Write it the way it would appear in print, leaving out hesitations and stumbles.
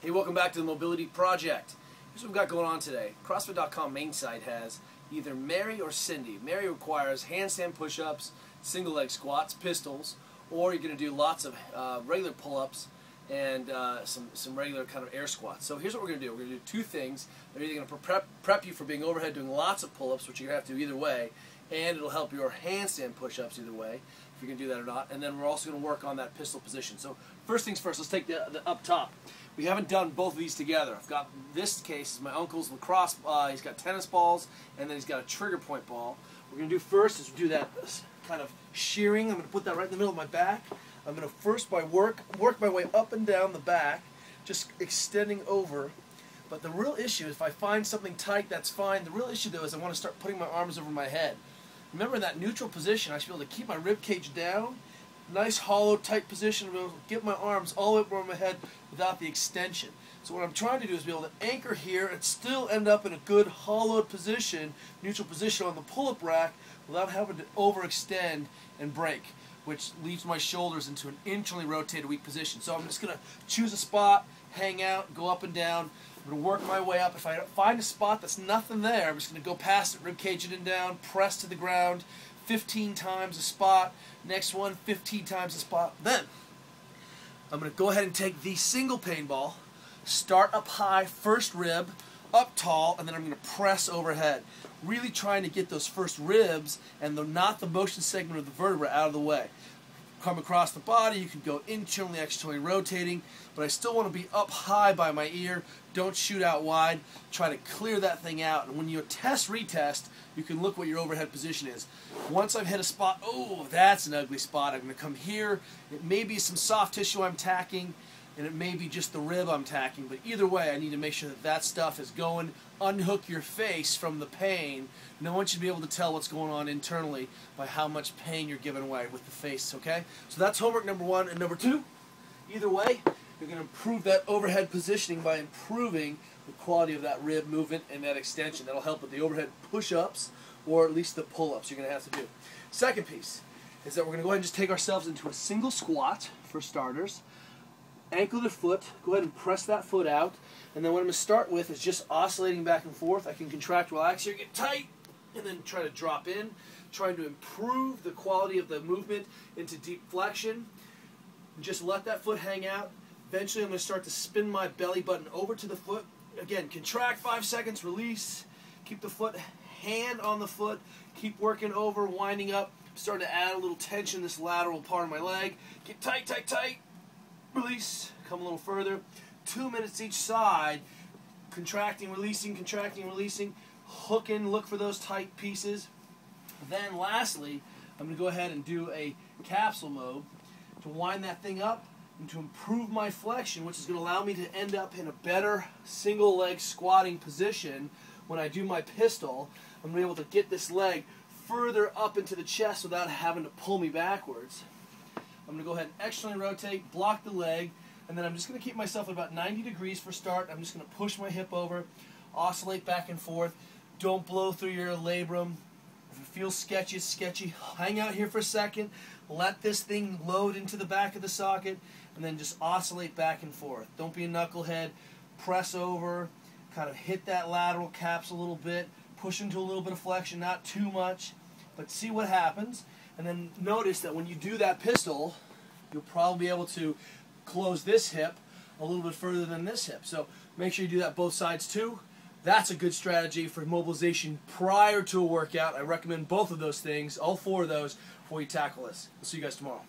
Hey, welcome back to the Mobility Project. Here's what we've got going on today. CrossFit.com main site has either Mary or Cindy. Mary requires handstand push-ups, single leg squats, pistols, or you're going to do lots of regular pull-ups and some regular kind of air squats. So here's what we're going to do. We're going to do two things. They're either going to prep you for being overhead doing lots of pull-ups, which you're going to have to do either way, and it'll help your handstand push-ups either way, if you can do that or not. And then we're also going to work on that pistol position. So first things first, let's take the up top. We haven't done both of these together. I've got, this case is my uncle's lacrosse, he's got tennis balls, and then he's got a trigger point ball. What we're going to do first is do that kind of shearing. I'm going to put that right in the middle of my back. I'm going to first work my way up and down the back, just extending over. But the real issue, if I find something tight, that's fine. The real issue, though, is I want to start putting my arms over my head. Remember, in that neutral position, I should be able to keep my rib cage down. Nice, hollow, tight position. I'm able to get my arms all the way over my head without the extension. So what I'm trying to do is be able to anchor here and still end up in a good hollowed position, neutral position on the pull-up rack without having to overextend and break, which leaves my shoulders into an internally rotated weak position. So I'm just going to choose a spot, hang out, go up and down. I'm going to work my way up. If I find a spot that's nothing there, I'm just going to go past it, rib cage it in down, press to the ground, 15 times a spot. Next one, 15 times a spot. Then I'm going to go ahead and take the single pane ball, start up high, first rib, up tall, and then I'm going to press overhead. Really trying to get those first ribs and not the motion segment of the vertebra out of the way. Come across the body, you can go internally, externally rotating, but I still want to be up high by my ear. Don't shoot out wide. Try to clear that thing out, and when you retest, you can look what your overhead position is. Once I've hit a spot, oh, that's an ugly spot, I'm going to come here. It may be some soft tissue I'm tacking, and it may be just the rib I'm tacking, but either way, I need to make sure that that stuff is going. Unhook your face from the pain. No one should be able to tell what's going on internally by how much pain you're giving away with the face, okay? So that's homework number one. And number two, either way, you're going to improve that overhead positioning by improving the quality of that rib movement and that extension. That'll help with the overhead push-ups, or at least the pull-ups you're going to have to do. Second piece is that we're going to go ahead and just take ourselves into a single squat for starters. Ankle the foot, go ahead and press that foot out, and then what I'm going to start with is just oscillating back and forth. I can contract, relax here, get tight, and then try to drop in, trying to improve the quality of the movement into deep flexion. And just let that foot hang out. Eventually I'm going to start to spin my belly button over to the foot. Again, contract 5 seconds, release, keep the foot, hand on the foot, keep working over, winding up, starting to add a little tension in this lateral part of my leg. Get tight, tight, tight. Release, come a little further. 2 minutes each side, contracting, releasing, hooking, look for those tight pieces. Then lastly, I'm going to go ahead and do a capsule mode to wind that thing up and to improve my flexion, which is going to allow me to end up in a better single leg squatting position when I do my pistol. I'm going to be able to get this leg further up into the chest without having to pull me backwards. I'm going to go ahead and externally rotate, block the leg, and then I'm just going to keep myself at about 90 degrees for start. I'm just going to push my hip over, oscillate back and forth. Don't blow through your labrum. If it feels sketchy, it's sketchy. Hang out here for a second. Let this thing load into the back of the socket, and then just oscillate back and forth. Don't be a knucklehead. Press over, kind of hit that lateral caps a little bit, push into a little bit of flexion, not too much, but see what happens. And then notice that when you do that pistol, you'll probably be able to close this hip a little bit further than this hip. So make sure you do that both sides too. That's a good strategy for mobilization prior to a workout. I recommend both of those things, all four of those, before you tackle this. I'll see you guys tomorrow.